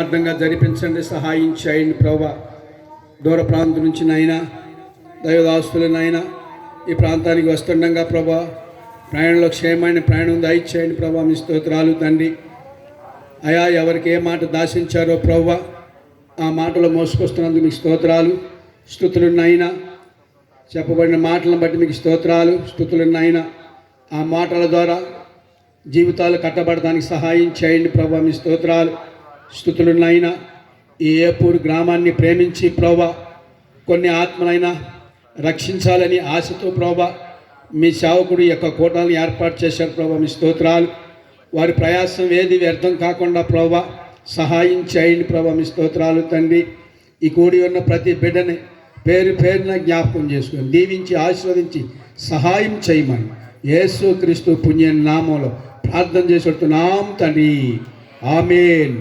అర్థంగా జరిపించండి, సహాయం చేయండి ప్రభా. దూర ప్రాంతం నుంచి నైనా దైవదాస్తులనైనా ఈ ప్రాంతానికి వస్తుండగా ప్రభా ప్రయాణంలో క్షేమమైన ప్రయాణం దయచేయండి ప్రభా. మీ స్తోత్రాలు తండ్రి. అయా ఎవరికి ఏ మాట దాసించారో ప్రభా ఆ మాటలు మోసుకొస్తున్నందుకు మీకు స్తోత్రాలు స్తుతులున్నైనా. చెప్పబడిన మాటలను బట్టి మీకు స్తోత్రాలు స్తుతులున్నైనా. ఆ మాటల ద్వారా జీవితాలు కట్టబడడానికి సహాయం చేయండి ప్రభా. మీ స్తోత్రాలు స్తుతులున్నైనా. ఈ ఏపూరు గ్రామాన్ని ప్రేమించి ప్రభా కొన్ని ఆత్మలైనా రక్షించాలని ఆశతో ప్రభా మీ సేవకుడు యొక్క కూటాలను ఏర్పాటు చేశారు ప్రభా. మీ స్తోత్రాలు. వారి ప్రయాసం ఏది వ్యర్థం కాకుండా ప్రభా సహాయం చేయండి ప్రభా. మీ స్తోత్రాలు తండ్రి. ఈ కూడి ఉన్న ప్రతి బిడ్డని పేరు పేరున జ్ఞాపకం చేసుకొని దీవించి ఆశీర్వదించి సహాయం చేయమని యేసు క్రీస్తు పుణ్య నామంలో ప్రార్థన చేస్తున్నాం తండ్రి. ఆమేన్.